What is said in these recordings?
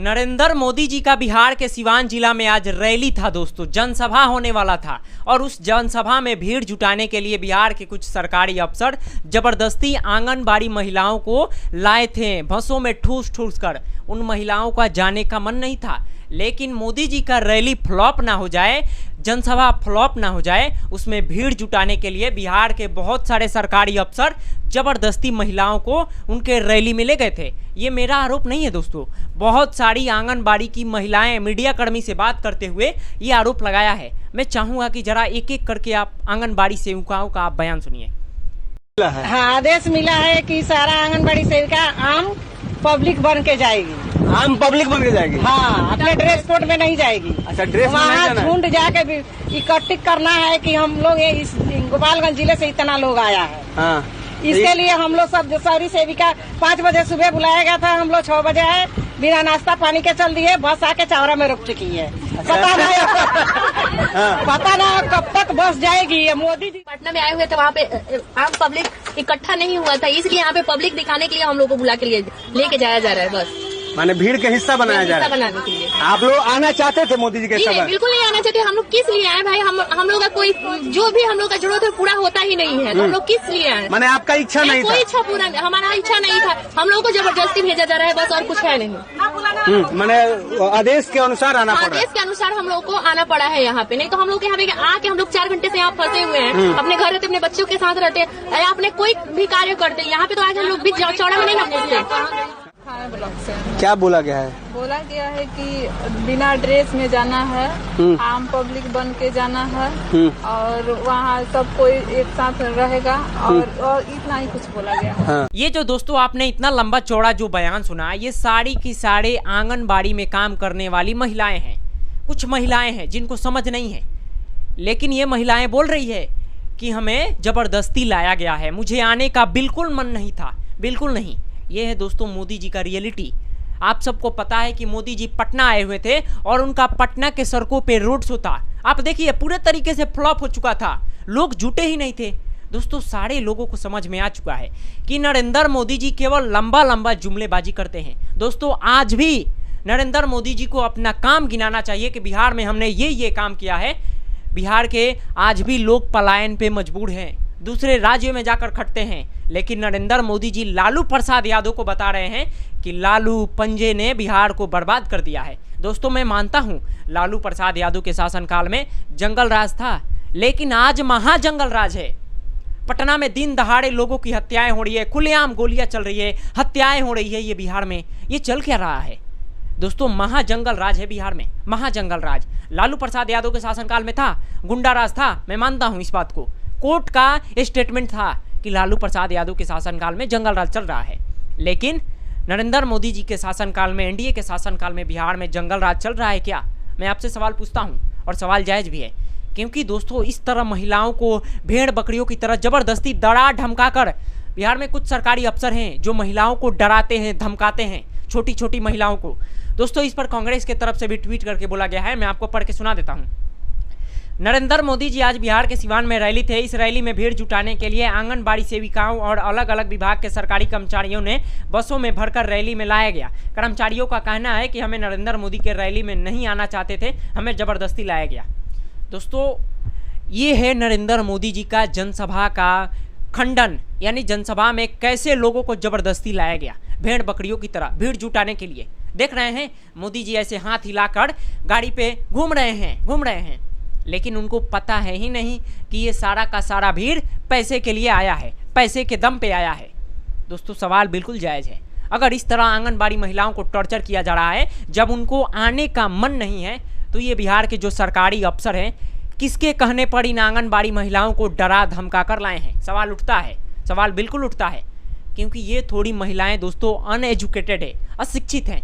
नरेंद्र मोदी जी का बिहार के सिवान जिला में आज रैली था दोस्तों, जनसभा होने वाला था और उस जनसभा में भीड़ जुटाने के लिए बिहार के कुछ सरकारी अफसर जबरदस्ती आंगनबाड़ी महिलाओं को लाए थे बसों में ठूस ठूस कर। उन महिलाओं का जाने का मन नहीं था, लेकिन मोदी जी का रैली फ्लॉप ना हो जाए, जनसभा फ्लॉप ना हो जाए, उसमें भीड़ जुटाने के लिए बिहार के बहुत सारे सरकारी अफसर जबरदस्ती महिलाओं को उनके रैली में ले गए थे। ये मेरा आरोप नहीं है दोस्तों, बहुत सारी आंगनबाड़ी की महिलाएं मीडिया कर्मी से बात करते हुए ये आरोप लगाया है। मैं चाहूंगा कि जरा एक एक करके आप आंगनबाड़ी सेविकाओं का आप बयान सुनिए। हाँ, आदेश मिला है कि सारा आंगनबाड़ी सेविका आम पब्लिक बन के जाएगी। आम पब्लिक बन के जाएगी? हाँ, अपने ड्रेस कोड में नहीं जाएगी। अच्छा, ड्रेस में नहीं जाना है? झुंड जाके भी इकट्ठित करना है कि हम लोग इस गोपालगंज जिले से इतना लोग आया है। हाँ, इसके लिए हम लोग सब सारी सेविका 5 बजे सुबह बुलाया गया था, हम लोग 6 बजे आए, बिना नाश्ता पानी के चल दिए, बस आके चौरा में रुक चुकी है। पता ना कब तक बस जाएगी। ये मोदी जी पटना में आए हुए थे, वहाँ पे आम पब्लिक इकट्ठा नहीं हुआ था, इसलिए यहाँ पे पब्लिक दिखाने के लिए हम लोग को बुला के लेके जाया जा रहा है। बस माने भीड़ के हिस्सा बनाया जा रहा है। बनाने के लिए आप लोग आना चाहते थे मोदी जी के सभा? बिल्कुल नहीं आना चाहते। हम लोग किस लिए आए भाई? हम लोग का कोई जो भी हम लोग का जरूरत है पूरा होता ही नहीं है, तो हम लोग किस लिए आए? माने आपका इच्छा नहीं था? कोई इच्छा पूरा, हमारा इच्छा नहीं था। हम लोग को जबरदस्ती भेजा जा रहा है बस, और कुछ है नहीं। माने आदेश के अनुसार आना पड़ा? आदेश के अनुसार हम लोग को आना पड़ा है यहाँ पे, नहीं तो हम लोग यहाँ पे आके हम लोग 4 घंटे से यहाँ फंसे हुए हैं। अपने घर रहते, अपने बच्चों के साथ रहते, अपने कोई भी कार्य करते, यहाँ पे तो आज हम लोग भी चौड़ा में नहीं ना पहुँचते। ब्लॉक से क्या बोला गया है? बोला गया है कि बिना ड्रेस में जाना है, आम पब्लिक बन के जाना है, और वहाँ सब कोई एक साथ रहेगा, और इतना ही कुछ बोला गया है। हाँ। ये जो दोस्तों आपने इतना लंबा चौड़ा जो बयान सुना, ये सारी की सारे आंगनबाड़ी में काम करने वाली महिलाएं हैं। कुछ महिलाएं हैं जिनको समझ नहीं है, लेकिन ये महिलाएं बोल रही है कि हमें जबरदस्ती लाया गया है, मुझे आने का बिल्कुल मन नहीं था, बिल्कुल नहीं। ये है दोस्तों मोदी जी का रियलिटी। आप सबको पता है कि मोदी जी पटना आए हुए थे और उनका पटना के सड़कों पे रोड शो था। आप देखिए पूरे तरीके से फ्लॉप हो चुका था, लोग जुटे ही नहीं थे। दोस्तों सारे लोगों को समझ में आ चुका है कि नरेंद्र मोदी जी केवल लंबा लंबा जुमलेबाजी करते हैं। दोस्तों आज भी नरेंद्र मोदी जी को अपना काम गिनाना चाहिए कि बिहार में हमने ये काम किया है। बिहार के आज भी लोग पलायन पे मजबूर हैं, दूसरे राज्यों में जाकर खटते हैं, लेकिन नरेंद्र मोदी जी लालू प्रसाद यादव को बता रहे हैं कि लालू पंजे ने बिहार को बर्बाद कर दिया है। दोस्तों मैं मानता हूं लालू प्रसाद यादव के शासनकाल में जंगल राज था, लेकिन आज महाजंगल राज है। पटना में दिन दहाड़े लोगों की हत्याएं हो रही है, खुलेआम गोलियां चल रही है, हत्याएं हो रही है। ये बिहार में ये चल क्या रहा है दोस्तों? महाजंगल राज है बिहार में, महाजंगल राज। लालू प्रसाद यादव के शासनकाल में था, गुंडा राज था, मैं मानता हूं इस बात को। कोर्ट का स्टेटमेंट था कि लालू प्रसाद यादव के शासनकाल में जंगल राज चल रहा है, लेकिन नरेंद्र मोदी जी के शासनकाल में, एनडीए के शासनकाल में बिहार में जंगल राज चल रहा है क्या? मैं आपसे सवाल पूछता हूं, और सवाल जायज भी है, क्योंकि दोस्तों इस तरह महिलाओं को भेड़ बकरियों की तरह जबरदस्ती डरा धमकाकर, बिहार में कुछ सरकारी अफसर हैं जो महिलाओं को डराते हैं, धमकाते हैं, छोटी छोटी महिलाओं को। दोस्तों इस पर कांग्रेस की तरफ से भी ट्वीट करके बोला गया है, मैं आपको पढ़ के सुना देता हूँ। नरेंद्र मोदी जी आज बिहार के सिवान में रैली थे। इस रैली में भीड़ जुटाने के लिए आंगनबाड़ी सेविकाओं और अलग अलग विभाग के सरकारी कर्मचारियों ने बसों में भरकर रैली में लाया गया। कर्मचारियों का कहना है कि हमें नरेंद्र मोदी के रैली में नहीं आना चाहते थे, हमें जबरदस्ती लाया गया। दोस्तों ये है नरेंद्र मोदी जी का जनसभा का खंडन, यानी जनसभा में कैसे लोगों को जबरदस्ती लाया गया भेड़ बकरियों की तरह भीड़ जुटाने के लिए। देख रहे हैं मोदी जी ऐसे हाथ हिलाकर गाड़ी पे घूम रहे हैं, लेकिन उनको पता है ही नहीं कि ये सारा का सारा भीड़ पैसे के लिए आया है, पैसे के दम पे आया है। दोस्तों सवाल बिल्कुल जायज़ है। अगर इस तरह आंगनबाड़ी महिलाओं को टॉर्चर किया जा रहा है जब उनको आने का मन नहीं है, तो ये बिहार के जो सरकारी अफसर हैं किसके कहने पर इन आंगनबाड़ी महिलाओं को डरा धमका कर लाए हैं? सवाल उठता है, सवाल बिल्कुल उठता है, क्योंकि ये थोड़ी महिलाएं दोस्तों अनएजुकेटेड है, अशिक्षित हैं,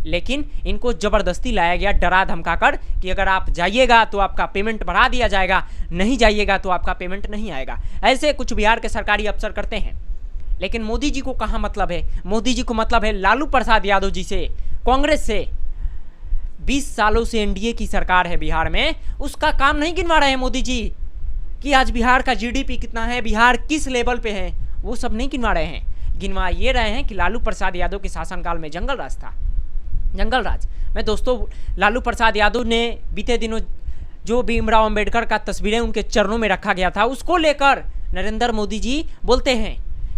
लेकिन इनको जबरदस्ती लाया गया डरा धमकाकर कि अगर आप जाइएगा तो आपका पेमेंट बढ़ा दिया जाएगा, नहीं जाइएगा तो आपका पेमेंट नहीं आएगा। ऐसे कुछ बिहार के सरकारी अफसर करते हैं, लेकिन मोदी जी को कहाँ मतलब है? मोदी जी को मतलब है लालू प्रसाद यादव जी से, कांग्रेस से। 20 सालों से एनडीए की सरकार है बिहार में, उसका काम नहीं गिनवा रहे हैं मोदी जी कि आज बिहार का जीडीपी कितना है, बिहार किस लेवल पे है, वो सब नहीं गिनवा रहे हैं। गिनवा ये रहे हैं कि लालू प्रसाद यादव के शासनकाल में जंगल राज था। जंगल राज मैं दोस्तों लालू प्रसाद यादव ने बीते दिनों जो भीमराव अंबेडकर का तस्वीरें उनके चरणों में रखा गया था उसको लेकर नरेंद्र मोदी जी बोलते हैं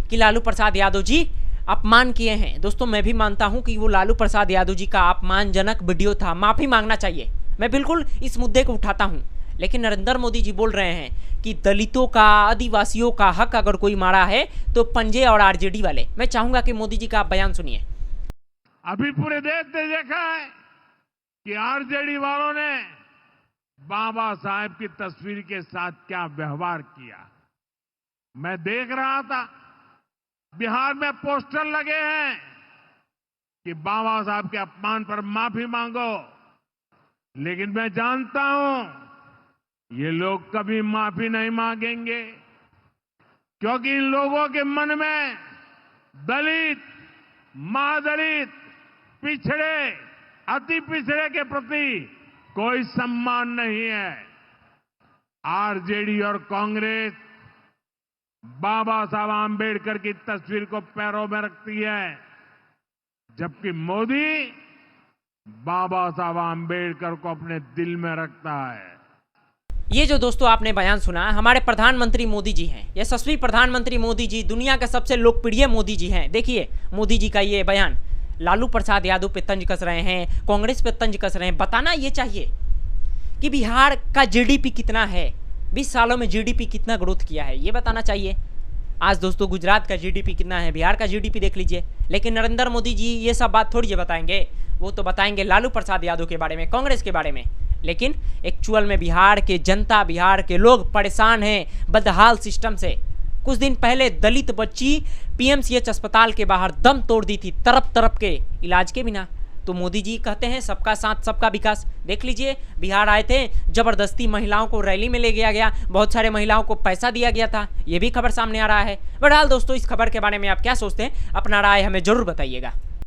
कि लालू प्रसाद यादव जी अपमान किए हैं। दोस्तों मैं भी मानता हूं कि वो लालू प्रसाद यादव जी का अपमानजनक वीडियो था, माफ़ी मांगना चाहिए, मैं बिल्कुल इस मुद्दे को उठाता हूं। लेकिन नरेंद्र मोदी जी बोल रहे हैं कि दलितों का, आदिवासियों का हक अगर कोई मारा है तो पंजे और आरजेडी वाले। मैं चाहूंगा कि मोदी जी का आप बयान सुनिए। अभी पूरे देश ने देखा है कि आरजेडी वालों ने बाबा साहेब की तस्वीर के साथ क्या व्यवहार किया। मैं देख रहा था बिहार में पोस्टर लगे हैं कि बाबा साहब के अपमान पर माफी मांगो, लेकिन मैं जानता हूं ये लोग कभी माफी नहीं मांगेंगे, क्योंकि इन लोगों के मन में दलित, महादलित, पिछड़े, अति पिछड़े के प्रति कोई सम्मान नहीं है। आरजेडी और कांग्रेस बाबा साहब आंबेडकर की तस्वीर को पैरों में रखती है, जबकि मोदी बाबा साहब आंबेडकर को अपने दिल में रखता है। ये जो दोस्तों आपने बयान सुना, हमारे प्रधानमंत्री मोदी जी हैं, यशस्वी प्रधानमंत्री मोदी जी, दुनिया के सबसे लोकप्रिय मोदी जी हैं। देखिए मोदी जी का ये बयान, लालू प्रसाद यादव पे तंज कस रहे हैं, कांग्रेस पे तंज कस रहे हैं। बताना ये चाहिए कि बिहार का जीडीपी कितना है, 20 सालों में जीडीपी कितना ग्रोथ किया है, ये बताना चाहिए। आज दोस्तों गुजरात का जीडीपी कितना है, बिहार का जीडीपी देख लीजिए। लेकिन नरेंद्र मोदी जी ये सब बात थोड़ी बताएंगे, वो तो बताएंगे लालू प्रसाद यादव के बारे में, कांग्रेस के बारे में। लेकिन एक्चुअल में बिहार के जनता, बिहार के लोग परेशान हैं बदहाल सिस्टम से। कुछ दिन पहले दलित बच्ची पीएमसीएच अस्पताल के बाहर दम तोड़ दी थी, तरप तरप के इलाज के बिना। तो मोदी जी कहते हैं सबका साथ सबका विकास। देख लीजिए बिहार आए थे, जबरदस्ती महिलाओं को रैली में ले गया गया, बहुत सारे महिलाओं को पैसा दिया गया था, ये भी खबर सामने आ रहा है। बहरहाल दोस्तों इस खबर के बारे में आप क्या सोचते हैं, अपना राय हमें जरूर बताइएगा।